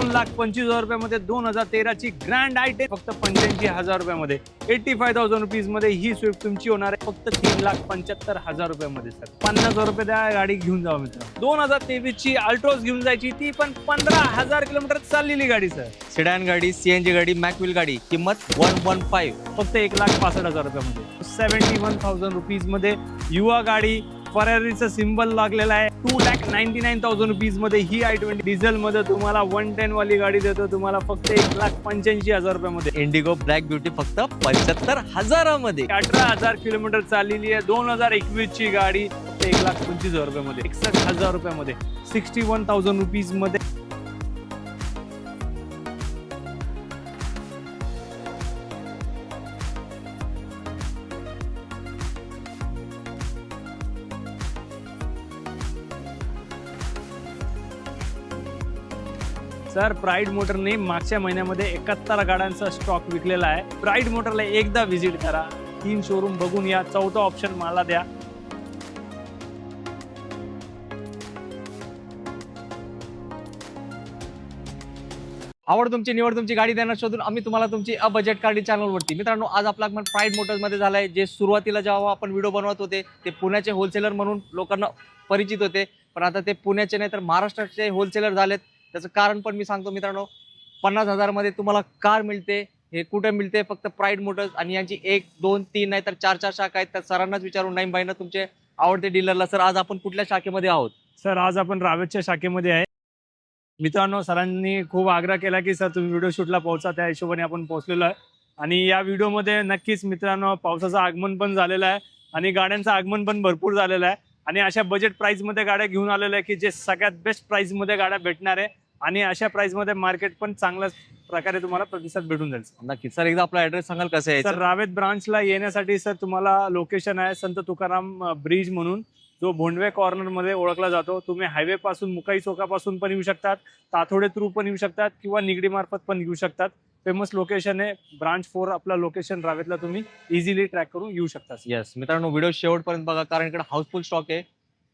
2,25,000 रुपयामध्ये 2013 ची ग्रँड आय10 फक्त 85,000 रुपयामध्ये 85,000 रुपीज मध्ये ही स्विफ्ट तुमची होणार आहे फक्त 3,75,000 रुपयामध्ये सर. 50,000 रुपये द्या, गाडी घेऊन जावा मित्र. 2023 ची अल्ट्रोज घेऊन जायची, ती पण 15,000 किलोमीटर चाललेली गाडी सर. सेडान गाडी, सीएनजी गाडी, मॅकविल गाडी, किंमत 115 फक्त 1,65,000 रुपयामध्ये. 71,000 रुपीज मध्ये युवा गाडी, फरारीचा सिम्बल लागलेला आहे. 2,99,000 रुपीज मध्ये ही i20 डिझेल मध्ये तुम्हाला 110 वाली गाडी देतो तुम्हाला फक्त 1,85,000 रुपयामध्ये. इंडिगो ब्लॅक ब्युटी फक्त 75,000 मध्ये. 18,000 किलोमीटर चाललेली आहे. 2021 ची गाडी फक्त 1,25,000 रुपयामध्ये. 61,000 रुपयामध्ये. 61,000 रुपीज मध्ये. सर प्राईड मोटरने मागच्या महिन्यामध्ये 71 गाड्यांचा स्टॉक विकलेला आहे. प्राईड मोटरला एकदा व्हिजिट करा, 3 शोरूम बघून या, 4था ऑप्शन मला द्या. आवड तुमची, निवड तुमची, गाडी देणार शोधून आम्ही तुम्हाला तुमची बजेट गाडी चॅनलवरती. मित्रांनो, आज आपला आगमन प्राईड मोटर्स मध्ये झालाय. जे सुरुवातीला जेव्हा आपण व्हिडिओ बनवत होते ते पुण्याचे होलसेलर म्हणून लोकांना परिचित होते, पण आता ते पुण्याचे नाही तर महाराष्ट्राचे होलसेलर झालेत. त्याचं कारण पण मी सांगतो मित्रांनो. 50,000 मध्ये तुम्हाला कार मिळते. हे कुठे मिळते? फक्त प्राईड मोटर्स. आणि यांची 1, 2, 3 नाही तर 4 शाखा आहेत. तर सरांनाच विचारून नाही भाईना तुमचे आवडते डीलरला. सर आज आपण कुठल्या शाखेमध्ये आहोत? सर आज आपण रावेतच्या शाखेमध्ये आहे. मित्रांनो, सरांनी खूप आग्रह केला की सर तुम्ही व्हिडिओ शूटला पोहोचा, त्या हिशोबाने आपण पोहोचलेलो आहे. आणि या व्हिडिओमध्ये नक्कीच मित्रांनो पावसाचं आगमन पण झालेलं आहे आणि गाड्यांचं आगमन पण भरपूर झालेलं आहे. आणि अशा बजेट प्राइसमध्ये गाड्या घेऊन आलेल्या आहे की जे सगळ्यात बेस्ट प्राइसमध्ये गाड्या भेटणार आहे आणि अशा प्राइसमध्ये मार्केट पण चांगल्या प्रकारे तुम्हाला प्रतिसाद भेटून जाईल. नक्कीच सर, एकदा आपला ऍड्रेस सांगाल कसं आहे? सर रावेत ब्रांचला येण्यासाठी सर तुम्हाला लोकेशन आहे संत तुकाराम ब्रिज म्हणून, जो भोंडवे कॉर्नर मध्ये ओळखला जातो. तुम्ही हायवे पासून मुकाई चौकापासून पण येऊ शकतात, ताथोडे थ्रू पण येऊ शकतात किंवा निगडी मार्फत पण येऊ शकतात. फेमस लोकेशन आहे ब्रांच 4 आपला लोकेशन रावेतला, तुम्ही इझिली ट्रॅक करून येऊ शकता. यस मित्रांनो, व्हिडिओ शेवटपर्यंत बघा कारण इकडे हाऊसफुल स्टॉक आहे.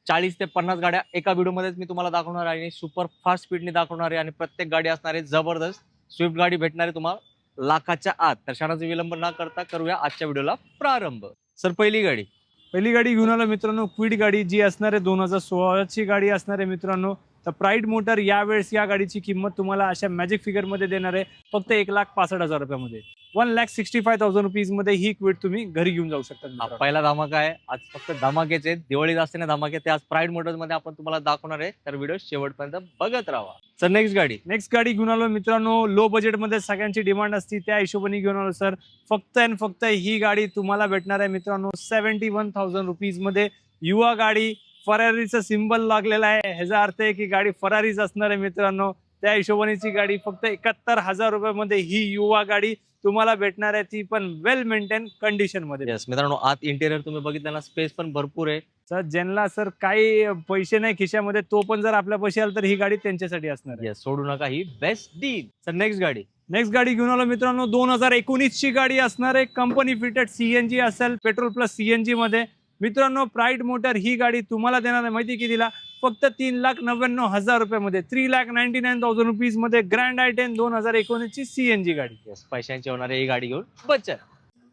40 ते 50 गाड्या एका व्हिडिओमध्येच मी तुम्हाला दाखवणार आहे आणि सुपर फास्ट स्पीडने दाखवणार आहे. आणि प्रत्येक गाडी असणार आहे जबरदस्त. स्विफ्ट गाडी भेटणार आहे तुम्हाला लाखाच्या आत. तर क्षणाचा विलंब न करता करूया आजच्या व्हिडिओला प्रारंभ. सर पहिली गाडी घेऊन आलो मित्रांनो, क्विड गाडी जी असणार आहे 2016 ची गाडी असणार आहे मित्रांनो. तर प्राईड मोटर यावेळेस या गाडीची किंमत तुम्हाला अशा मॅजिक फिगर मध्ये देणार आहे फक्त 1,65,000 रुपयामध्ये. 1,65,000 रुपीज मध्ये ही क्विड तुम्ही घरी घेऊन जाऊ शकता. पहिला धमाका आहे आज. फक्त धमाकेचे दिवाळी असते ना धमाके, ते आज प्राईड मोटर्स मध्ये आपण तुम्हाला दाखवणार आहे. तर व्हिडिओ शेवटपर्यंत बघत राहा. सर नेक्स्ट गाडी घेऊन आलो मित्रांनो. लो बजेट मध्ये सगळ्यांची डिमांड असते, त्या हिशोबाने घेऊन आलो सर. फक्त आणि फक्त ही गाडी तुम्हाला भेटणार आहे मित्रांनो 71,000 रुपीज मध्ये. युवा गाडी, फरारीचा सिम्बल लागलेला आहे, ह्याचा अर्थ आहे की गाडी फरारीच असणार आहे मित्रांनो. त्या हिशोबानेची गाडी फक्त 71,000 रुपयामध्ये ही युवा गाडी तुम्हाला भेटणार आहे, ती पण वेल मेंटेन कंडिशन मध्ये. मित्रांनो, आत इंटेरियर तुम्ही बघितलं ना, स्पेस पण भरपूर आहे. सर ज्यांना सर काही पैसे नाही खिशामध्ये, तो पण जर आपल्या पैसे आला तर ही गाडी त्यांच्यासाठी असणार आहे. सोडू नका, ही बेस्ट डील. सर नेक्स्ट गाडी घेऊन आलो मित्रांनो. 2019 ची गाडी असणार आहे. कंपनी फिटेड सीएनजी असेल, पेट्रोल प्लस सीएनजी मध्ये मित्रांनो. प्राईड मोटर ही गाडी तुम्हाला देणार आहे माहिती कितीला? फक्त 3,99,000 रुपयामध्ये. 3,99,000 रुपीज मध्ये ग्रँड आय10 2019 ची सीएनजी गाडी. पैशांची होणार आहे ही गाडी घेऊन बचत.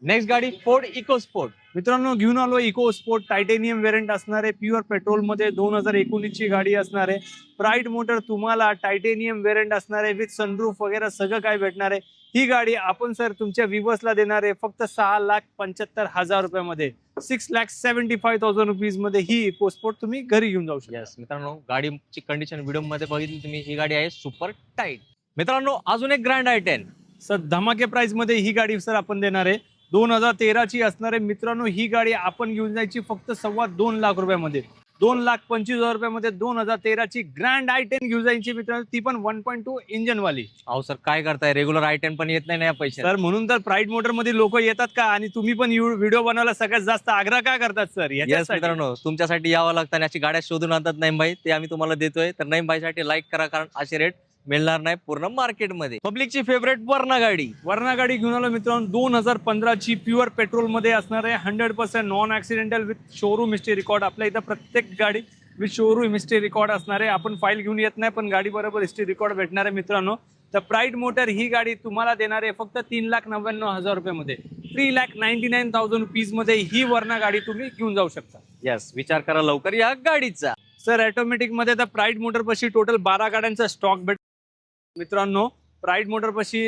नेक्स्ट गाडी फोर्ड इकोस्पोर्ट मित्रांनो घेऊन आलो. इकोस्पोर्ट टायटेनियम वेरियंट असणार आहे, प्युअर पेट्रोल मध्ये. 2019 ची गाडी असणार आहे. प्राईड मोटर तुम्हाला टायटेनियम वेरियंट असणार आहे, विथ सनरूफ वगैरे सगळं काय भेटणार आहे. ही गाडी आपण सर तुमच्या व्ह्यूअर्सला देणार आहे फक्त 6,75,000 रुपयामध्ये. 6,75,000 रुपीज मध्ये ही इकोस्पोर्ट तुम्ही घरी घेऊन जाऊ शकता. मित्रांनो, गाडीची कंडिशन व्हिडिओ मध्ये बघितली तुम्ही. ही गाडी आहे सुपर टाईट. मित्रांनो, अजून एक ग्रँड आय10 सर धमाके प्राइस मध्ये ही गाडी सर आपण देणार आहे. 2013 ची असणार आहे मित्रांनो. ही गाडी आपण घेऊन जायची फक्त 2.25 लाख रुपयामध्ये. 2,25,000 रुपयामध्ये 2013 ची ग्रँड आय10 घेऊन जायची मित्रांनो, ती पण 1.2 इंजन वाली. अहो सर, काय करताय? रेग्युलर आय10 पण येत नाही ना या पैसे. सर म्हणून तर प्राईड मोटर मध्ये लोक येतात का, आणि तुम्ही पण व्हिडिओ बनवायला सगळ्यात जास्त आग्रह का करतात सर? मित्रांनो, तुमच्यासाठी यावं लागतं आणि अशी गाड्या शोधून आणतात नाही भाई, ते आम्ही तुम्हाला देतोय. तर नाही भाई साठी लाईक करा, कारण असे रेट मिळणार नाही पूर्ण मार्केटमध्ये. पब्लिकची फेवरेट वर्णा गाडी घेऊन आलो मित्रांनो. 2015 ची प्युअर पेट्रोल मध्ये असणार आहे. 100% non accidental with showroom history record. आपल्या इथं प्रत्येक गाडी विथ शोरूम हिस्ट्री रेकॉर्ड असणार आहे. आपण फाईल घेऊन येत नाही, पण गाडी बरोबर हिस्ट्री रेकॉर्ड भेटणार आहे मित्रांनो. तर प्राईड मोटर ही गाडी तुम्हाला देणार आहे फक्त 3,99,000 रुपयामध्ये. 3,99,000 रुपीज मध्ये ही वरना गाडी तुम्ही घेऊन जाऊ शकता. यस, विचार करा लवकर या गाडीचा. सर ऑटोमॅटिक मध्ये तर प्राईड मोटर पाशी टोटल 12 गाड्यांचा स्टॉक भेट मित्रांनो. प्राईड मोटर पाशी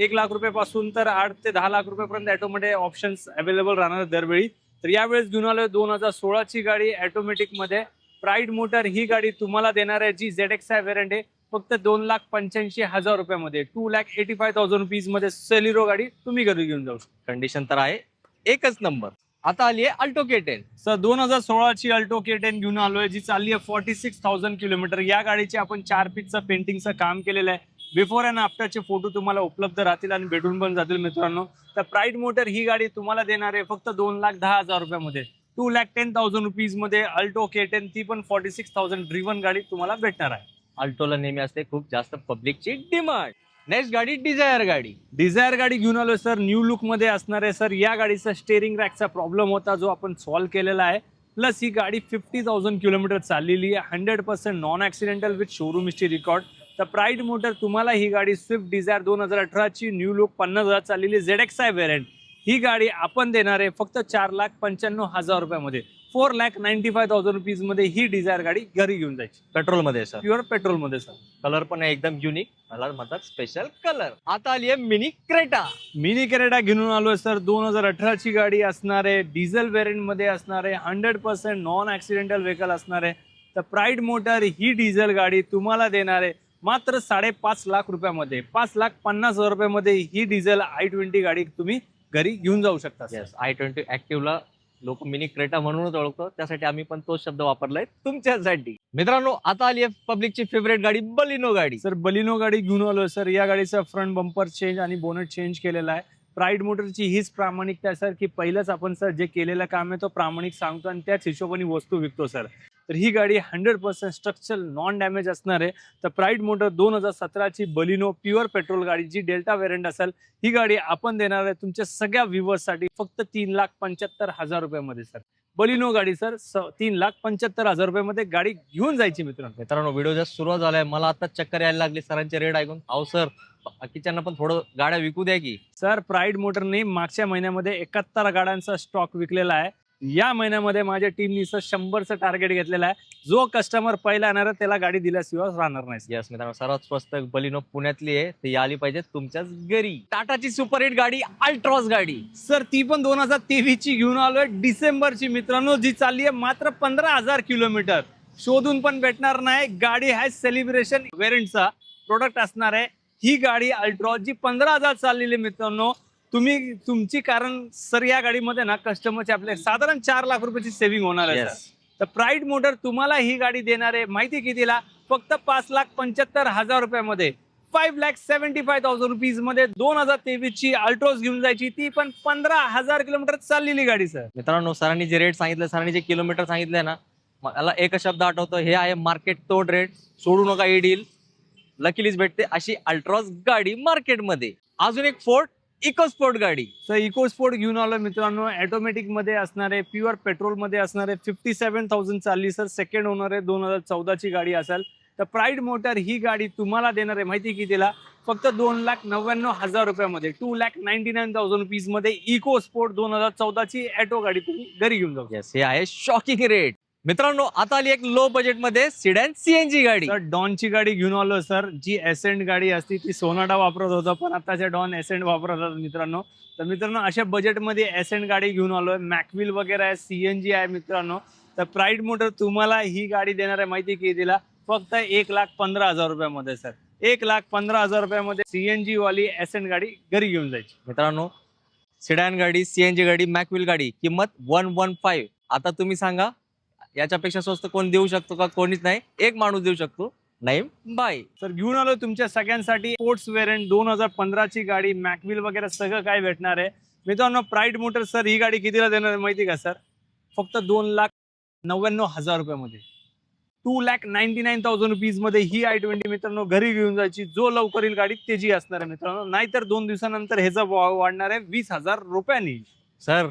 1 लाख रुपयापासून तर 8 ते 10 लाख रुपयापर्यंत ऑटोमॅटिक ऑप्शन्स अवेलेबल राहणार दरवेळी. तर यावेळेस घेऊन आलोय 2016ची गाडी ऑटोमॅटिक मध्ये. प्राईड मोटर ही गाडी तुम्हाला देणार आहे जी ZXi व्हेरियंट आहे फक्त 2,85,000 रुपयामध्ये. 2,85,000 रुपीज मध्ये सेलिरो गाडी तुम्ही घरी घेऊन जाऊ शकता. कंडिशन तर आहे एकच नंबर. आता आली आहे Alto K10. Sir 2016ची Alto K10 घेऊन आलोय जी चालली आहे 46,000 किलोमीटर. या गाडीचे आपण 4 पीसचं पेंटिंगचं काम केलेलं आहे. बिफोर अँड आफ्टरचे फोटो तुम्हाला उपलब्ध राहतील आणि भेटून पण जातील मित्रांनो. तर प्राईड मोटर ही गाडी तुम्हाला देणार आहे फक्त 2,10,000 रुपयामध्ये. 2,10,000 रुपीज मध्ये अल्टो K10, ती पण 46,000 ड्रिव्हन गाडी तुम्हाला भेटणार आहे. अल्टोला नेहमी असते खूप जास्त पब्लिकची डिमांड. नेक्स्ट गाडी डिझायर गाडी. डिझायर गाडी घेऊन आलोय सर. न्यू लुक मध्ये असणार आहे सर. या गाडीचा स्टेअरिंग रॅकचा प्रॉब्लेम होता जो आपण सॉल्व्ह केलेला आहे. प्लस ही गाडी 50,000 किलोमीटर चाललेली आहे. 100% non accidental with showroom history record. तर प्राईड मोटर तुम्हाला ही गाडी स्विफ्ट डिझायर 2018ची न्यू लुक 50,000 चाललेली ZXi व्हेरियंट ही गाडी आपण देणार आहे फक्त 4,95,000 रुपयामध्ये. 4,95,000 रुपीज मध्ये ही डिझायर गाडी घरी घेऊन जायची. पेट्रोल मध्ये सर. प्युअर पेट्रोल मध्ये सर. कलर पण आहे एकदम युनिक. मला म्हणतात स्पेशल कलर. आता आली आहे मिनी क्रेटा. मिनी क्रेटा घेऊन आलोय सर. 2018ची गाडी असणार आहे. डिझेल व्हेरियंट मध्ये असणार आहे. 100% नॉन ऍक्सिडेंटल व्हेकल असणार आहे. तर प्राईड मोटर ही डिझेल गाडी तुम्हाला देणार आहे मात्र 5.5 लाख रुपयामध्ये. 5,50,000 रुपयामध्ये ही डिझेल i20 गाडी तुम्ही घरी घेऊन जाऊ शकता. यस, i20 ऍक्टिव्हला लोक मिनी क्रेटा म्हणूनच ओळखतो, त्यासाठी आम्ही पण तोच शब्द वापरलाय तुमच्यासाठी. मित्रांनो आता आली आहे पब्लिकची फेवरेट गाडी बलिनो गाडी. सर बलिनो गाडी घेऊन आलोय सर. या गाडीचा फ्रंट बंपर चेंज आणि बोनेट चेंज केलेला आहे. प्राईड मोटरची हीच प्रामाणिकता सर की पहिलंच आपण सर जे केलेलं काम आहे तो प्रामाणिक सांगतो आणि त्याच हिशोबाने वस्तू विकतो सर. तर ही गाडी 100% स्ट्रक्चरल नॉन डॅमेज असणार आहे. तर प्राईड मोटर 2017ची बलिनो प्युअर पेट्रोल गाडी जी डेल्टा व्हेरियंट असेल ही गाडी आपण देणार आहे तुमच्या सगळ्या व्ह्युअर्ससाठी फक्त 3,75,000 रुपयामध्ये सर. बलिनो गाडी सर 3,75,000 रुपयामध्ये गाडी घेऊन जायची मित्रांनो. मित्रांनो व्हिडिओ जस्ट सुरुवात झालाय, मला आता चक्कर यायला लागली सरांचे रेट ऐकून. अहो सर बाकीच्यांना पण थोडं गाड्या विकू द्या की. सर प्राईड मोटरने मागच्या महिन्यामध्ये 71 गाड्यांचा स्टॉक विकलेला आहे. या महिन्यामध्ये माझ्या टीमनी सर 100चं टार्गेट घेतलेलं आहे. जो कस्टमर पहिला येणार आहे त्याला गाडी दिल्याशिवाय राहणार नाही. यस मित्रांनो, सर्वात स्वस्त बलिनो पुण्यातली आहे, ती आली पाहिजे तुमच्याच घरी. टाटाची सुपर हिट गाडी अल्ट्रॉस गाडी. सर ती पण 2023ची घेऊन आलोय डिसेंबरची मित्रांनो, जी चालली आहे मात्र 15,000 किलोमीटर. शोधून पण भेटणार नाही. गाडी आहे सेलिब्रेशन व्हेरियंटचा प्रोडक्ट असणार आहे ही गाडी अल्ट्रॉस जी 15,000 चाललेली मित्रांनो. तुम्ही तुमची कारण सर या गाडीमध्ये ना कस्टमरचे आपले साधारण 4 लाख रुपयाची सेव्हिंग होणार आहे. तर प्राईड मोटर तुम्हाला ही गाडी देणार आहे माहिती कितीला? फक्त 5,75,000 रुपयामध्ये. 5,75,000 रुपीज मध्ये 2023ची अल्ट्रोज घेऊन जायची, ती पण 15,000 किलोमीटर चाललेली गाडी सर. मित्रांनो सरांनी जे रेट सांगितले, सरांनी जे किलोमीटर सांगितले ना, मला एकच शब्द आठवतो, हे आहे मार्केट तोड रेट. सोडू नका ही डील, लकीलीच भेटते अशी अल्ट्रॉस गाडी मार्केटमध्ये. अजून एक फोर्ड इको स्पोर्ट गाडी. सर इको स्पोर्ट घेऊन आलो मित्रांनो. ऑटोमॅटिक मध्ये असणार आहे, प्युअर पेट्रोल मध्ये असणार आहे. 57,000 चालली सर. सेकंड ओनर आहे, 2014ची गाडी असेल. तर प्राईड मोटर ही गाडी तुम्हाला देणार आहे माहिती कितीला? फक्त 2,99,000 रुपयामध्ये. 2,99,000 रुपीज मध्ये इको स्पोर्ट 2014ची ऑटो गाडी तुम्ही घरी घेऊन जाऊ. यस, हे आहे शॉकिंग रेट. मित्रांनो आता आली एक लो बजेट मध्ये सिडॅन सीएनजी गाडी. सर डॉनची गाडी घेऊन आलो सर. जी एसेंट गाडी असती ती सोनाडा वापरत होता, पण आताच्या डॉन एसेंट वापरतात मित्रांनो. तर मित्रांनो अशा बजेटमध्ये एसेंट गाडी घेऊन आलोय. मॅकविल वगैरे आहे, सीएनजी आहे मित्रांनो. तर प्राईड मोटर तुम्हाला ही गाडी देणार आहे माहिती कितीला? फक्त 1,15,000 रुपयामध्ये सर. 1,15,000 रुपयामध्ये सीएनजी वाली एसेंट गाडी घरी घेऊन जायची. मित्रांनो सिडॅन गाडी, सीएनजी गाडी, मॅकविल गाडी, किंमत 115. आता तुम्ही सांगा याच्यापेक्षा स्वस्त कोण देऊ शकतो का? कोणीच नाही. एक माणूस देऊ शकतो, नाही बाय. सर घेऊन आलो तुमच्या सगळ्यांसाठी स्पोर्ट्स वेरियंट 2015ची गाडी, मॅकविल वगैरे सगळं काय भेटणार आहे मित्रांनो. प्राईड मोटर सर ही गाडी कितीला देणार आहे माहिती का सर? फक्त 2,99,000 रुपयामध्ये. 2,99,000 रुपीज मध्ये ही i20 मित्रांनो घरी घेऊन जायची. जो लवकर येईल गाडी त्याची असणार आहे मित्रांनो, नाहीतर 2 दिवसानंतर ह्याचा भाव वाढणार आहे 20,000 रुपयांनी. सर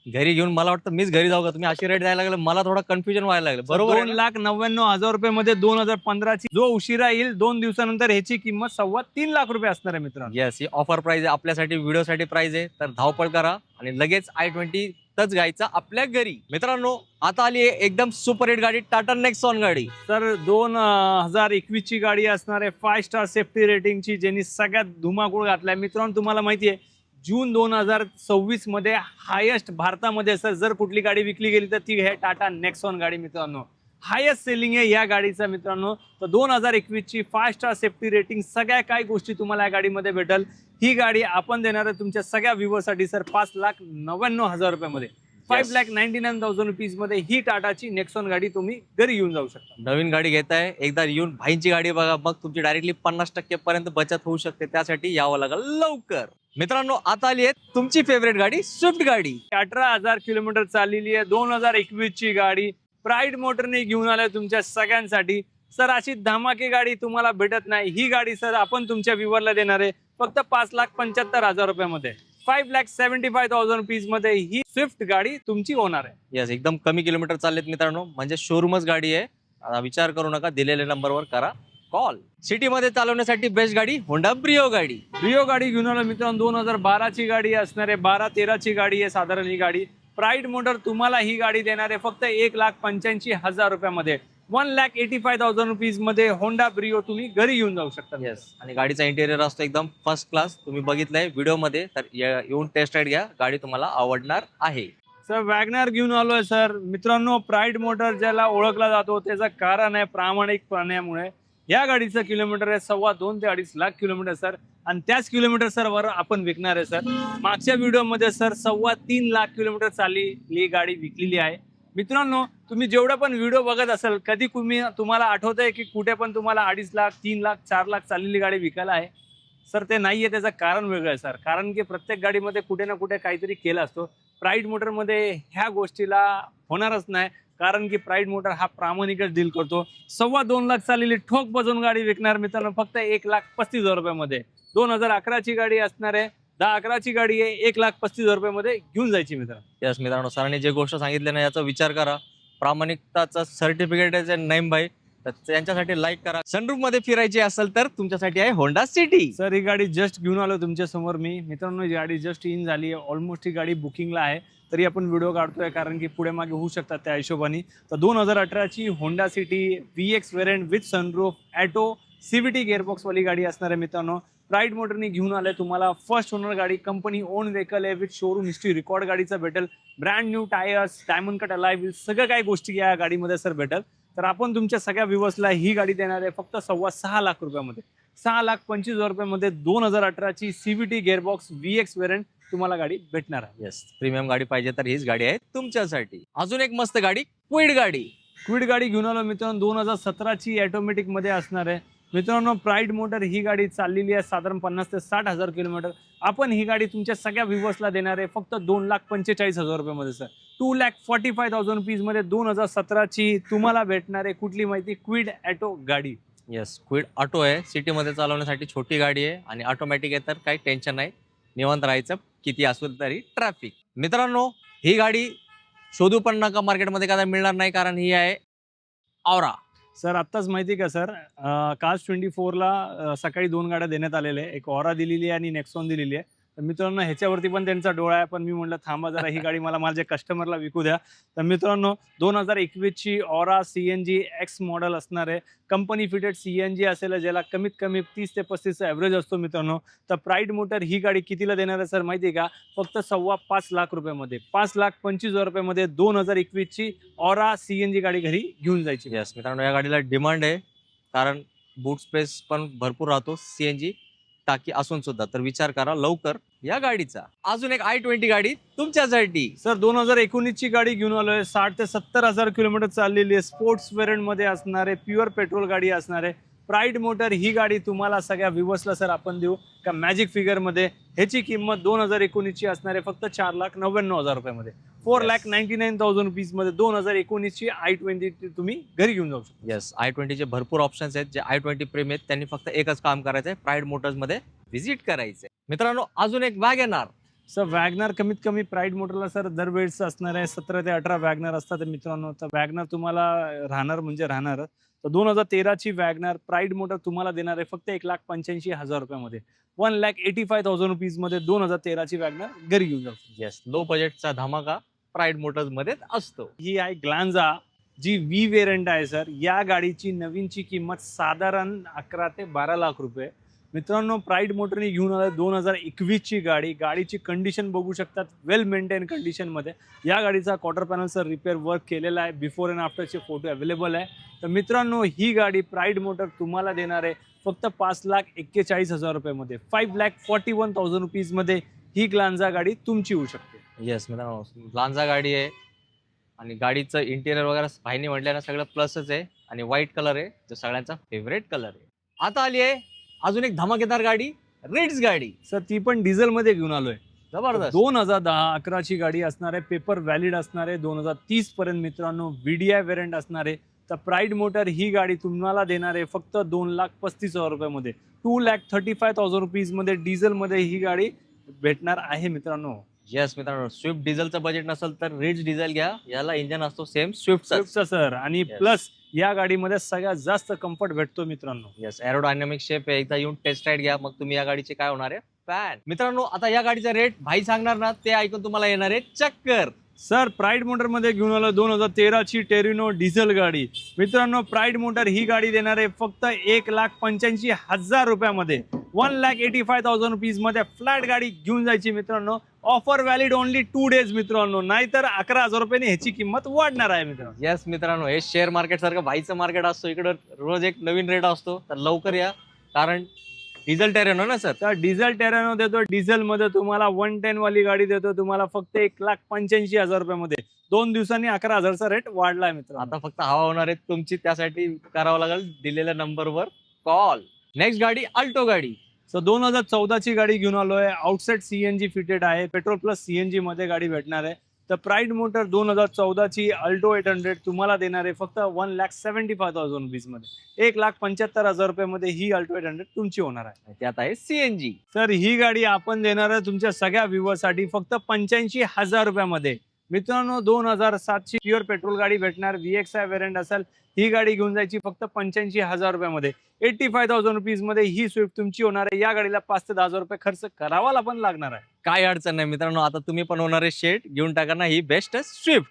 घरी घेऊन मला वाटतं मीच घरी जाऊ का, तुम्ही अशी रेट द्यायला लागले मला थोडा कन्फ्युजन व्हायला लागलं. बरोबर आहे ना? 2,99,000 रुपये मध्ये 2015 ची जो उशिरा येईल 2 दिवसानंतर ह्याची किंमत 3.25 लाख रुपये असणार आहे मित्रांनो. येस, ही ऑफर प्राइस आहे आपल्यासाठी, व्हिडिओसाठी प्राइस आहे. तर धावपळ करा आणि लगेच i20 तच घ्यायचा आपल्या घरी. मित्रांनो आता आली आहे एकदम सुपर हिट गाडी, टाटा नेक्सॉन गाडी. तर 2021 ची गाडी असणार आहे 5 स्टार सेफ्टी रेटिंगची, ज्यांनी सगळ्यात धुमाकूळ घातलाय. मित्रांनो तुम्हाला माहिती आहे जून 2026 मध्ये हायेस्ट भारतामध्ये सर जर कुठली गाडी विकली गेली तर ती आहे टाटा नेक्सॉन गाडी. मित्रांनो हायेस्ट सेलिंग आहे या गाडीचा मित्रांनो. तर 2021 ची 5 स्टार सेफ्टी रेटिंग, सगळ्या काही गोष्टी तुम्हाला या गाडीमध्ये भेटल. ही गाडी आपण देणार आहे तुमच्या सगळ्या व्ह्यूअरसाठी सर 5,99,000 रुपयामध्ये, 5,99,000 रुपीज मध्ये ही टाटाची नेक्सॉन गाडी तुम्ही घरी घेऊन जाऊ शकता. नवीन गाडी घेताय, एकदा येऊन भाईंची गाडी बघा, मग तुमची डायरेक्टली 50% पर्यंत बचत होऊ शकते. त्यासाठी यावं लागेल लवकर. मित्रांनो आता आली आहे तुमची फेवरेट गाडी, स्विफ्ट गाडी. 18,000 किलोमीटर चाललेली आहे, 2021 ची गाडी प्राईड मोटरने घेऊन आलोय तुमच्या सगळ्यांसाठी. सर अशी धमाके गाडी तुम्हाला भेटत नाही. ही गाडी सर आपण तुमच्या व्ह्यूअरला देणार आहे फक्त 5,75,000 रुपयामध्ये, 5,75,000 रुपीज मध्ये ही स्विफ्ट गाडी तुमची होणार आहे. येस, एकदम कमी किलोमीटर चाललेत मित्रांनो, म्हणजे शोरूमच गाडी आहे. आता विचार करू नका, दिलेल्या नंबरवर करा कॉल. सिटी मध्ये चालवण्यासाठी बेस्ट गाडी होंडा ब्रिओ गाडी. ब्रिओ गाडी घेऊन आलो मित्रांनो, 2012 ची गाडी असणार आहे, 12-13 ची गाडी आहे साधारण ही गाडी. प्राईड मोटर तुम्हाला ही गाडी देणार आहे फक्त 1,85,000 रुपयामध्ये, 1,85,000 रुपीज मध्ये होंडा ब्रिओ तुम्ही घरी घेऊन जाऊ शकता. येस, आणि गाडीचा इंटेरियर असतो एकदम फर्स्ट क्लास, तुम्ही बघितलंय व्हिडिओ मध्ये. तर येऊन टेस्ट राईड घ्या, गाडी तुम्हाला आवडणार आहे. सर वॅगनार घेऊन आलोय सर मित्रांनो. प्राईड मोटर ज्याला ओळखला जातो त्याचं कारण आहे प्रामाणिकपणामुळे. या गाडीचं किलोमीटर आहे 2.25 ते 2.5 लाख किलोमीटर सर, आणि त्याच किलोमीटर सर वर आपण विकणार आहे सर. मागच्या व्हिडिओमध्ये सर 3.25 लाख किलोमीटर चाललेली गाडी विकलेली आहे. मित्रांनो तुम्ही जेवढा पण व्हिडिओ बघत असाल, कधी तुम्हाला आठवतंय की कुठे पण तुम्हाला 2.5 लाख, 3 लाख, 4 लाख चाललेली गाडी विकायला आहे? सर ते नाहीये, त्याचं कारण वेगळं आहे सर. कारण की प्रत्येक गाडीमध्ये कुठे ना कुठे काहीतरी केलं असतो. प्राईड मोटरमध्ये ह्या गोष्टीला होणारच नाही, कारण की प्राईड मोटर हा प्रामाणिकच डील करतो. 2.25 लाख चाललेली ठोक बजून गाडी विकणार मित्रांनो फक्त 1,35,000 रुपयामध्ये. 2011 ची गाडी असणार आहे, 10-11 ची गाडी आहे, 1,35,000 रुपयामध्ये घेऊन जायची मित्रांनो. येस मित्रांनो, सरांनी जे गोष्ट सांगितली ना याचा विचार करा. प्रामाणिकताचं सर्टिफिकेट आहे नेम भाई, तर त्यांच्यासाठी लाईक करा. सनरूफ मध्ये फिरायची असेल तर तुमच्यासाठी आहे होंडा सिटी. सर ही गाडी जस्ट घेऊन आलो तुमच्या समोर मी. मित्रांनो ही गाडी जस्ट इन झाली आहे, ऑलमोस्ट ही गाडी बुकिंगला आहे, तरी आपण व्हिडिओ काढतोय कारण की पुढे मागे होऊ शकतात त्या हिशोबाने. तर 2018 ची Honda city VX variant with sunroof auto CVT gearbox वाली गाडी असणार आहे मित्रांनो. प्राईड मोटरने घेऊन आलंय तुम्हाला, फर्स्ट ओनर गाडी, कंपनी ओन व्हेकल आहे, विथ शोरूम हिस्ट्री रेकॉर्ड गाडीचं भेटेल. Brand new tyres, diamond cut alloy wheels, सगळं काही गोष्टी या गाडीमध्ये सर भेटेल. तर आपण तुमच्या सगळ्या व्ह्यूअर्सला ही गाडी देणार आहे फक्त 6.25 लाख रुपयामध्ये, 6,25,000 रुपयामध्ये 2018 ची CVT गेअरबॉक्स VX वेरियंट तुम्हाला गाडी भेटणार आहे. येस, प्रीमियम गाडी पाहिजे तर हीच गाडी आहे तुमच्यासाठी. अजून एक मस्त गाडी, क्विड गाडी. क्विड गाडी घेऊन आलो मित्रांनो, 2017 ची ऑटोमॅटिक मध्ये असणार आहे मित्रांनो. प्राईड मोटर ही गाडी चाललेली आहे साधारण 50,000 ते 60,000 किलोमीटर. आपण ही गाडी तुमच्या सगळ्या व्ह्यूअर्सला देणार आहे फक्त 2,45,000 रुपयामध्ये सर, 2,45,000 रुपीज मध्ये 2017 ची तुम्हाला भेटणार आहे कुठली माहिती, क्विड ॲटो गाडी. येस, क्विड ऑटो आहे, सिटी मध्ये चालवण्यासाठी छोटी गाडी आहे आणि ऑटोमॅटिक आहे, तर काही टेन्शन नाही, निवांत राहायचं किती असेल तरी ट्रॅफिक. मित्रांनो ही गाडी शोधू पण नका मार्केटमध्ये, काय मिळणार नाही, कारण ही आहे औरा. सर आत्ताच माहिती का सर, कास्ट 24ला सकाळी 2 गाड्या देण्यात आलेल्या आहे, एक ऑरा दिलेली आहे आणि नेक्सॉन दिलेली आहे. तर मित्रांनो ह्याच्यावरती पण त्यांचा डोळा आहे, पण मी म्हटलं थांबा जरा, ही गाडी मला माझ्या कस्टमरला विकू द्या. तर मित्रांनो 2021 ची ऑरा CNG X मॉडेल असणार आहे, कंपनी फिटेड CNG असेल, ज्याला कमीत कमी 30 ते 35 ॲव्हरेज असतो मित्रांनो. तर प्राईड मोटर ही गाडी कितीला देणार आहे सर माहिती आहे का, फक्त 5.25 लाख रुपयामध्ये, 5,25,000 रुपयामध्ये 2021 ची ऑरा CNG गाडी घरी घेऊन जायची. येस मित्रांनो, या गाडीला डिमांड आहे, कारण बूट स्पेस पण भरपूर राहतो CNG टाकी असून सुद्धा. तर विचार करा लवकर या गाडीचा. अजून एक i20 गाडी तुमच्यासाठी सर. 2019 ची गाडी घेऊन आलोय, 60,000 ते 70,000 किलोमीटर चाललेली आहे, स्पोर्ट्स वेरियंट मध्ये असणार आहे, प्युअर पेट्रोल गाडी असणार आहे. प्राईड मोटर ही गाडी तुम्हाला सगळ्या व्ह्यूअर्सला सर आपण देऊ का मॅजिक फिगर मध्ये. ह्याची किंमत 2019 ची असणार आहे फक्त 4,99,000 रुपयामध्ये, 4,99,000 रुपीज मध्ये 2019 ची i20 तुम्ही घरी घेऊन जाऊ शकता. येस, i20 चे भरपूर ऑप्शन्स आहेत. जे i20 प्रेमी आहेत त्यांनी फक्त एकच काम करायचं आहे, प्राईड मोटर्स मध्ये व्हिजिट करायचंय. मित्रांनो अजून एक वॅगनार. सर वॅगनार कमीत कमी प्राईड मोटरला सर दरवेळेस असणार आहे 17 ते 18 वॅगनार असतात मित्रांनो. तर वॅगनार तुम्हाला राहणार म्हणजे राहणार. तर 2013ची वॅगनार प्राईड मोटर तुम्हाला देणार आहे फक्त 1,85,000 रुपयामध्ये. 1,85,000 रुपीजमध्ये 2013ची वॅगनार घरी घेऊन जाऊ. येस, लो बजेटचा धमाका प्राईड मोटर्स मध्ये असतो. ही आहे ग्लांजा जी व्ही वेरियंट आहे सर. या गाडीची नवीनची किंमत साधारण 11 ते 12 लाख रुपये. मित्रांनो प्राईड मोटरने घेऊन आलं 2021ची गाडी. गाडीची कंडिशन बघू शकतात, वेल मेंटेन कंडिशनमध्ये. या गाडीचा क्वार्टर पॅनलचा रिपेअर वर्क केलेला आहे. बिफोर अँड आफ्टरचे फोटो अवेलेबल आहे. तर मित्रांनो ही गाडी प्राईड मोटर तुम्हाला देणार आहे फक्त 5,41,000 रुपयामध्ये. 5,41,000 रुपीजमध्ये ही ग्लांजा गाडी तुमची होऊ शकते. येस मित्रांनो, लांजा गाडी आहे आणि गाडीचं इंटेरियर वगैरे पाहिजे म्हटलं ना सगळं प्लसच आहे. आणि व्हाईट कलर आहे जो सगळ्यांचा फेवरेट कलर आहे. आता आली आहे अजून एक धमाकेदार गाडी, रिट्स गाडी. सर ती पण डिझेलमध्ये घेऊन आलोय. जबरदस्त. 2010-11ची गाडी असणार आहे. पेपर व्हॅलिड असणार आहे 2030 पर्यंत मित्रांनो. व्हीडीआय वेरियंट असणार आहे. तर प्राईड मोटर ही गाडी तुम्हाला देणार आहे फक्त 2,35,000 रुपयामध्ये. 2,35,000 रुपीजमध्ये डिझेलमध्ये ही गाडी भेटणार आहे मित्रांनो. येस मित्रांनो, स्विफ्ट डिझेलचं बजेट नसेल तर रिट्स डिझेल घ्या. याला इंजन असतो सेम स्विफ्टचा. स्विफ्टचा सर. आणि Yes. प्लस या गाडीमध्ये सगळ्यात जास्त कम्फर्ट भेटतो मित्रांनो. येस, एरोडायनामिक शेप आहे. एकदा येऊन टेस्ट राईड घ्या, मग तुम्ही या गाडीचे काय होणार आहे फॅन. मित्रांनो आता या गाडीचा रेट भाई सांगणार ना, ते ऐकून तुम्हाला येणार आहे चक्कर. सर प्राईड मोटर मध्ये घेऊन आलो 2013ची टेरिनो डिझेल गाडी. मित्रांनो प्राईड मोटर ही गाडी देणार आहे फक्त 1,85,000 रुपयामध्ये. 1,85,000 रुपीजमध्ये फ्लॅट गाडी घेऊन जायची मित्रांनो. ऑफर व्हॅलिड ओनली 2 days मित्रांनो. नाहीतर 11,000 रुपयाने ह्याची किंमत वाढणार आहे मित्रांनो. येस मित्रांनो, हे शेअर मार्केट सारखं भाईचं मार्केट असतो. इकडं रोज एक नवीन रेट असतो. तर लवकर या, कारण डिझेल टेरेनो ना सर. तर डिझेल टेरानो देतो. डिझेल मध्ये तुम्हाला 110 वाली गाडी देतो तुम्हाला फक्त 1,85,000 रुपयामध्ये. 2 दिवसांनी 11,000चा रेट वाढलाय मित्रांनो. आता फक्त हवा होणार आहे तुमची, त्यासाठी करावं लागेल दिलेल्या नंबरवर कॉल. नेक्स्ट गाडी अल्टो गाडी. सो 2014ची गाडी घेऊन आलोय. आउटसाइड सीएनजी फिटेड आहे. पेट्रोल प्लस सीएनजी मध्ये गाडी भेटणार आहे. तर प्राईड मोटर 2014ची अल्टो 800 तुम्हाला देणार आहे फक्त 1,75,000 रुपीजमध्ये. 1,75,000 रुपयामध्ये ही अल्टो 800 तुमची होणार आहे. त्यात आहे सीएनजी. तर ही गाडी आपण देणार आहे तुमच्या सगळ्या व्ह्यूअर्ससाठी फक्त 85,000 रुपयामध्ये. मित्रांनो 2007ची प्युअर पेट्रोल गाडी भेटणार. VXI वेरियंट असेल. ही गाडी घेऊन जायची फक्त 85,000 रुपयामध्ये. 85,000 रुपीजमध्ये ही स्विफ्ट तुमची होणार आहे. या गाडीला 5 ते 10,000 रुपये खर्च करावाला पण लागणार आहे. काय अडचण नाही मित्रांनो, आता तुम्ही पण होणार आहे शेट घेऊन टाका ना ही बेस्ट स्विफ्ट.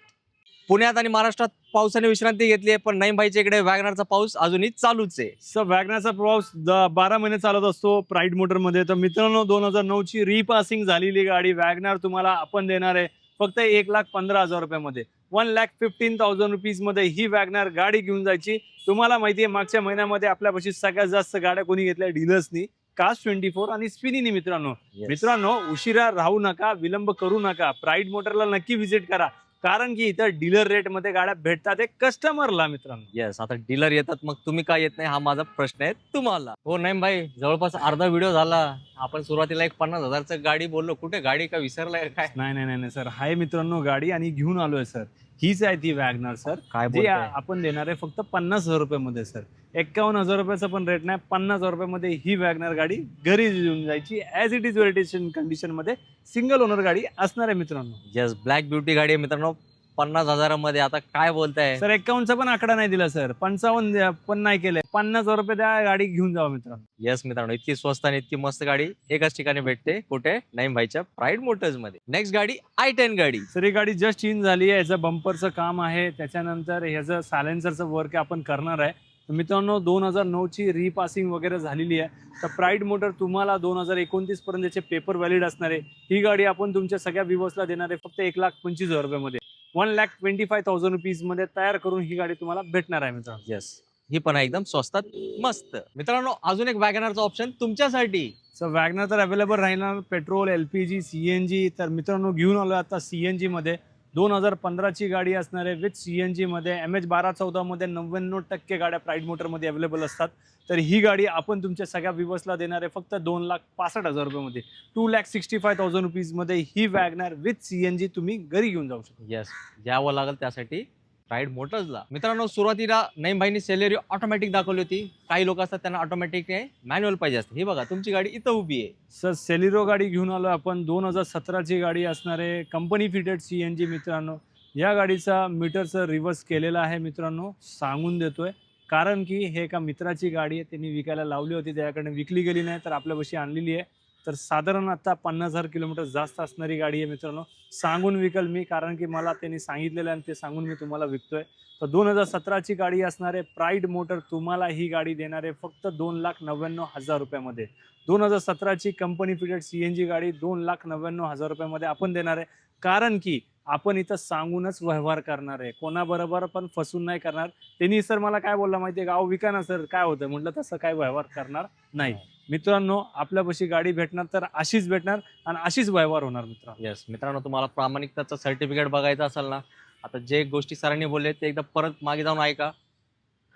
पुण्यात आणि महाराष्ट्रात पावसाने विश्रांती घेतली आहे, पण नाही भाईच्या इकडे वॅगनारचा पाऊस अजूनही चालूच आहे. सर वॅगनारचा पाऊस 12 महिने चालत असतो प्राईड मोटरमध्ये. तर मित्रांनो 2009ची रिपासिंग झालेली गाडी वॅगनार तुम्हाला आपण देणार आहे फक्त 1,15,000 रुपयामध्ये. 1,15,000 रुपीजमध्ये ही वॅगनार गाडी घेऊन जायची. तुम्हाला माहिती आहे मागच्या महिन्यामध्ये आपल्यापाशी सगळ्यात जास्त गाड्या कोणी घेतल्या डीलर्सनी, कास्ट 24 आणि स्पिनीनी मित्रांनो. मित्रांनो उशिरा राहू नका, विलंब करू नका. प्राईड मोटरला नक्की व्हिजिट करा, कारण की इथं डीलर रेट मध्ये गाड्या भेटतात कस्टमरला मित्रांनो. येस, आता डीलर येतात मग तुम्ही काय येत नाही हा माझा प्रश्न आहे तुम्हाला. हो नाही भाई, जवळपास अर्धा व्हिडिओ झाला. आपण सुरुवातीला 50,000चं गाडी बोललो, कुठे गाडी का विसरलाय काय? नाही सर, हाय मित्रांनो गाडी आणि घेऊन आलोय सर. हीच आहे ती वॅगनार सर. काय जे आपण देणार आहे फक्त 50,000 रुपयामध्ये सर. 51,000 रुपयाचा पण रेट नाही. 50,000 रुपयामध्ये ही वॅगनार गाडी घरी घेऊन जायची. ऍज इट इज वेरिटेशन कंडिशन मध्ये सिंगल ओनर गाडी असणार आहे मित्रांनो. येस, ब्लॅक ब्युटी गाडी आहे मित्रांनो 50,000 मध्ये. आता काय बोलताय सर 51चा पण आकडा नाही दिला सर. 55 पण नाही केलंय. 50,000 रुपये त्या गाडी घेऊन जावा मित्रांनो. येस मित्रांनो, इतकी स्वस्त आणि इतकी मस्त गाडी एकाच ठिकाणी भेटते. कुठे? नाईम भाईच्या प्राईड मोटर्स मध्ये. नेक्स्ट गाडी i10 गाडी. सर ही गाडी जस्ट इन झाली आहे. याचं बंपरचं काम आहे, त्याच्यानंतर ह्याचं सायलेन्सरचं वर्क आपण करणार आहे. मित्रांनो 2009ची रिपासिंग वगैरे झालेली आहे. तर प्राईड मोटर तुम्हाला 2029 पर्यंत याचे पेपर व्हॅलिड असणार आहे. ही गाडी आपण तुमच्या सगळ्या व्ह्यूअर्सला देणार आहे फक्त 1,25,000 रुपयामध्ये. 1,25,000 रुपीजमध्ये तयार करून ही गाडी तुम्हाला भेटणार आहे मित्रांनो. येस, ही पण आहे एकदम स्वस्तात मस्त. मित्रांनो अजून एक वॅगनारचा ऑप्शन तुमच्यासाठी. सर वॅगनार तर अवेलेबल राहणार पेट्रोल, LPG, CNG. तर मित्रांनो घेऊन आलो आता CNG मध्ये. 2015ची गाडी असणार आहे विथ CNG मध्ये. MH1214 मध्ये 99% गाड्या प्राईड मोटरमध्ये अवेलेबल असतात. तर ही गाडी आपण तुमच्या सगळ्या व्ह्यूअर्सला देणार आहे फक्त 2,65,000 रुपयामध्ये. 2,65,000 रुपीजमध्ये ही वॅगनार विथ CNG तुम्ही घरी घेऊन जाऊ शकता. येस, यावं लागेल त्यासाठी प्राईड मोटर्सला. मित्रांनो सुरुवातीला नईम भाईनी सेलेरिओ ऑटोमॅटिक दाखवली होती. काही लोक असतात त्यांना ऑटोमॅटिक मॅन्युअल पाहिजे असते. हे बघा तुमची गाडी इथं उभी आहे. सर सेलिरो गाडी घेऊन आलो आपण. 2017ची गाडी असणारे कंपनी फिटेड CNG मित्रांनो. या गाडीचा मीटरचं रिव्हर्स केलेला आहे मित्रांनो, सांगून देतोय. कारण की हे एका मित्राची गाडी आहे, त्यांनी विकायला लावली होती, त्याच्याकडे विकली गेली नाही तर आपल्यापाशी आणलेली आहे. तर साधारण आता 50,000 किलोमीटर जास्त असणारी गाडी आहे मित्रांनो. सांगून विकल मी, कारण की मला त्यांनी सांगितलेलं आणि ते सांगून मी तुम्हाला विकतोय. तर 2017ची गाडी असणारे प्राईड मोटर तुम्हाला ही गाडी देणार आहे फक्त 2,99,000 रुपयामध्ये. 2017ची कंपनी फिटेड CNG गाडी 2,99,000 रुपयामध्ये आपण देणार आहे. कारण की आपण इथं सांगूनच व्यवहार करणार आहे, कोणाबरोबर पण फसून नाही करणार. त्यांनी सर मला काय बोलला माहिती आहे का, अहो विका ना सर, काय होतं म्हटलं, तसं काय व्यवहार करणार नाही मित्रांनो. आपल्यापाशी गाडी भेटणार तर अशीच भेटणार आणि अशीच व्यवहार होणार मित्रांनो. येस मित्रांनो, तुम्हाला प्रामाणिकताचं सर्टिफिकेट बघायचं असेल ना, आता जे गोष्टी सरांनी बोलले ते एकदा परत मागे जाऊन ऐका.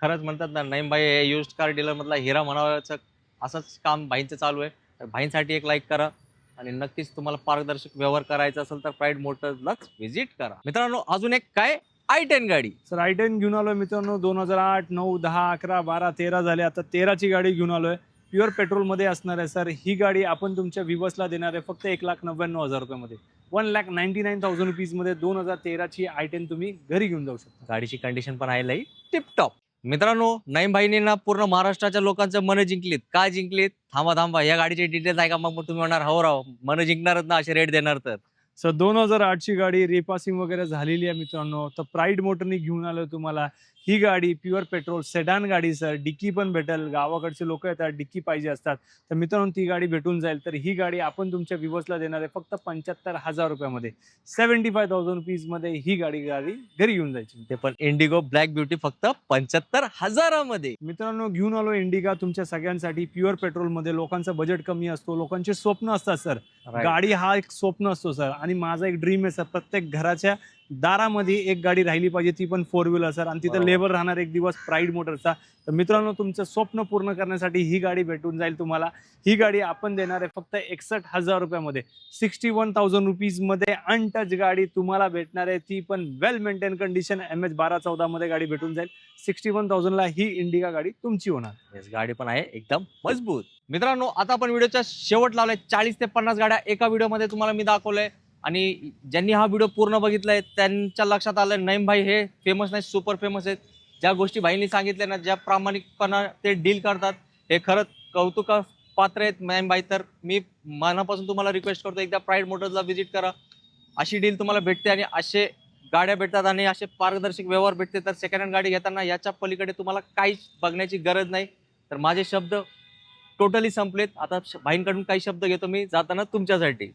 खरंच म्हणतात ना, नईम भाई हे युज्ड कार डीलर मधला हिरा म्हणावायचं असंच काम भाईंचं चालू आहे. तर भाईंसाठी एक लाईक करा आणि नक्कीच तुम्हाला पारदर्शक व्यवहार करायचा असेल तर प्राईड मोटर्सलाच व्हिजिट करा. मित्रांनो अजून एक काय i10 गाडी. सर i10 घेऊन आलोय मित्रांनो. 2008, 9, 10, 11, 12, 13 झाले, आता 13ची गाडी घेऊन आलोय. प्युअर पेट्रोलमध्ये असणार आहे सर. ही गाडी आपण तुमच्या व्ह्युअर्सला देणार आहे फक्त 1,99,000 रुपयामध्ये. 1,99,000 रुपीजमध्ये 2013ची i10 तुम्ही घरी घेऊन जाऊ शकता. गाडीची कंडिशन पण आहे लई टिपटॉप. मित्रांनो नईम भाईने ना पूर्ण महाराष्ट्राच्या लोकांचं मन जिंकलीत. का जिंकलीत? थांबा या गाडीचे डिटेल्स आहे का, मग तुम्ही म्हणणार हो राव मन जिंकणारच ना, असे रेट देणार तर. सर 2008ची गाडी रिपासिंग वगैरे झालेली आहे मित्रांनो. तर प्राईड मोटरनी घेऊन आलो तुम्हाला. ही गाडी प्युअर पेट्रोल सेडान गाडी सर. डिक्की पण भेटेल, गावाकडचे लोक येतात डिक्की पाहिजे असतात, तर मित्रांनो ती गाडी भेटून जाईल. तर ही गाडी आपण तुमच्या व्ह्युअर्सला देणार आहे फक्त 75,000 रुपयामध्ये. 75,000 रुपीजमध्ये ही गाडी घरी घेऊन जायची. ते पण इंडिगो ब्लॅक ब्युटी फक्त 75,000 मित्रांनो घेऊन आलो इंडिका तुमच्या सगळ्यांसाठी. प्युअर पेट्रोलमध्ये लोकांचं बजेट कमी असतो, लोकांचे स्वप्न असतात सर. गाडी हा एक स्वप्न असतो सर, आणि माझा एक ड्रीम आहे सर, प्रत्येक घराच्या दारामध्ये एक गाडी राहिली पाहिजे, ती पण 4 व्हीलर सर. आणि तिथं लेबर राहणार एक दिवस प्राईड मोटरचा. तर मित्रांनो तुमचं स्वप्न पूर्ण करण्यासाठी ही गाडी भेटून जाईल तुम्हाला. ही गाडी आपण देणार आहे फक्त 61,000 रुपयामध्ये. 61,000 रुपीजमध्ये अनटच गाडी तुम्हाला भेटणार आहे, ती पण वेल मेंटेन कंडिशन. MH1214 मध्ये गाडी भेटून जाईल. 61,000ला ही इंडिका गाडी तुमची होणार. गाडी पण आहे एकदम मजबूत. मित्रांनो आता आपण व्हिडिओच्या शेवट लावलाय. 40 ते 50 गाड्या एका व्हिडिओमध्ये तुम्हाला मी दाखवलंय. आणि ज्यांनी हा व्हिडिओ पूर्ण बघितलाय त्यांच्या लक्षात आलं नईम भाई हे फेमस नाही, सुपर फेमस आहेत. ज्या गोष्टी भाईंनी सांगितल्या ना, ज्या प्रामाणिकपणा ते डील करतात, हे खरंच कौतुक पात्र आहेत नईम भाई. तर मी मनापासून तुम्हाला रिक्वेस्ट करतो, एकदा प्राईड मोटर्सला व्हिजिट करा. अशी डील तुम्हाला भेटते आणि असे गाड्या भेटतात आणि असे पारदर्शक व्यवहार भेटते. तर सेकंड हँड गाडी घेताना याच्या पलीकडे तुम्हाला काहीच बघण्याची गरज नाही. तर माझे शब्द टोटली संपलेत. आता भाईंकडून काही शब्द घेतो मी जाताना तुमच्यासाठी.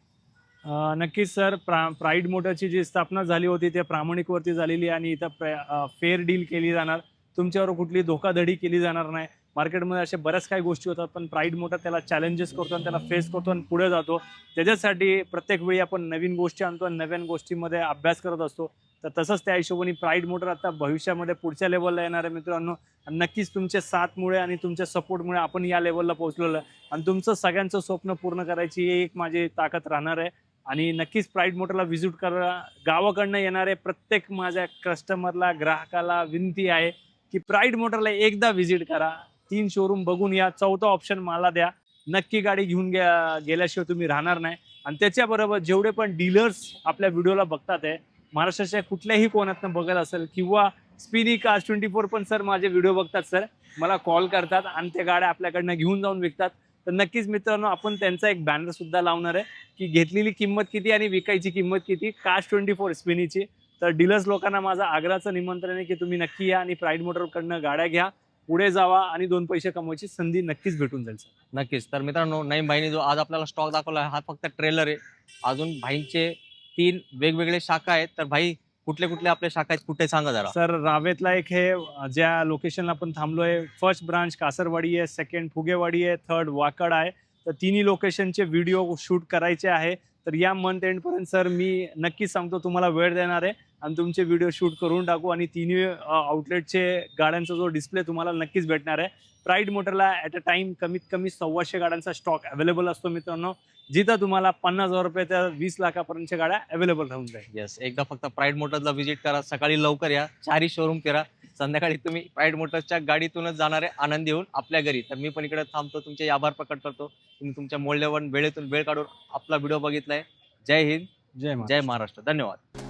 नक्कीच सर. प्राईड मोटरची जी स्थापना झाली होती ते प्रामाणिकवरती झालेली आहे आणि इथं फेअर डील केली जाणार. तुमच्यावर कुठली धोकाधडी केली जाणार नाही. मार्केटमध्ये अशा बऱ्याच काही गोष्टी होतात, पण प्राईड मोटर त्याला चॅलेंजेस करतो आणि त्याला फेस करतो आणि पुढे जातो. त्याच्यासाठी प्रत्येक वेळी आपण नवीन गोष्टी आणतो आणि नवीन गोष्टीमध्ये अभ्यास करत असतो. तर तसंच त्या हिशोबाने प्राईड मोटर आता भविष्यामध्ये पुढच्या लेवलला येणार आहे मित्रांनो. आणि नक्कीच तुमच्या साथमुळे आणि तुमच्या सपोर्टमुळे आपण या लेवलला पोहोचलेलो आहे. आणि तुमचं सगळ्यांचं स्वप्न पूर्ण करायची एक माझी ताकद राहणार आहे. आणि नक्कीच प्राईड मोटरला व्हिजिट करा. गावाकडनं येणारे प्रत्येक माझ्या कस्टमरला, ग्राहकाला विनंती आहे की प्राईड मोटरला एकदा व्हिजिट करा. 3 शोरूम बघून या. 4था ऑप्शन मला द्या. नक्की गाडी घेऊन गेल्याशिवाय तुम्ही राहणार नाही. आणि त्याच्याबरोबर जेवढे पण डीलर्स आपल्या व्हिडिओला बघतात आहे, महाराष्ट्राच्या कुठल्याही कोणातनं बघत असेल किंवा स्पिनी कार्स 24 पण सर माझे व्हिडिओ बघतात सर, मला कॉल करतात आणि त्या गाड्या आपल्याकडनं घेऊन जाऊन विकतात. तर नक्कीच मित्रांनो आपण त्यांचा एक बॅनर सुद्धा लावणार आहे की घेतलेली किंमत किती आणि विकायची किंमत किती, कार्स 24 स्पिनीची. तर डीलर्स लोकांना माझं आग्रहाचं निमंत्रण आहे की तुम्ही नक्की या आणि प्राईड मोटरकडनं गाड्या घ्या, पुढे जावा आणि 2 पैसे कमवायची संधी नक्कीच भेटून जाईल सर. नक्कीच. तर मित्रांनो नईम भाईने जो आज आपल्याला स्टॉक दाखवला हा फक्त ट्रेलर आहे. अजून भाईंचे 3 वेगवेगळे शाखा आहेत. तर भाई कुठले कुठले आपले शाखा आहेत, कुठे सांगा जरा. सर रावेतला एक हे ज्या लोकेशनला आपण थांबलोय, फर्स्ट ब्रांच कासरवाडी आहे, सेकंड फुगेवाडी आहे, थर्ड वाकड आहे. तर तिन्ही लोकेशनचे व्हिडिओ शूट करायचे आहे. तर या मंथ एंडपर्यंत सर मी नक्कीच सांगतो तुम्हाला वेळ देणार आहे आणि तुमचे व्हिडिओ शूट करून टाकू आणि तिन्ही आउटलेटचे गाड्यांचा जो डिस्प्ले तुम्हाला नक्कीच भेटणार आहे. प्राईड मोटरला ॲट अ टाइम कमीत कमी 1,200 गाड्यांचा स्टॉक अवेलेबल असतो मित्रांनो, जिथं तुम्हाला 50,000 रुपये त्या 20 लाखापर्यंतच्या गाड्या अवेलेबल राहून जाईल. येस, एकदा फक्त प्राईड मोटर्सला व्हिजिट करा, सकाळी लवकर या, 4ही शोरूम फिरा, संध्याकाळी तुम्ही प्राईड मोटर्सच्या गाडीतूनच जाणारे आनंदी होऊन आपल्या घरी. तर मी पण इकडे थांबतो, तुमचे आभार प्रकट करतो. तुम्ही तुमच्या मौल्यवान वेळेतून वेळ काढून आपला व्हिडिओ बघितलाय. जय हिंद, जय जय महाराष्ट्र. धन्यवाद.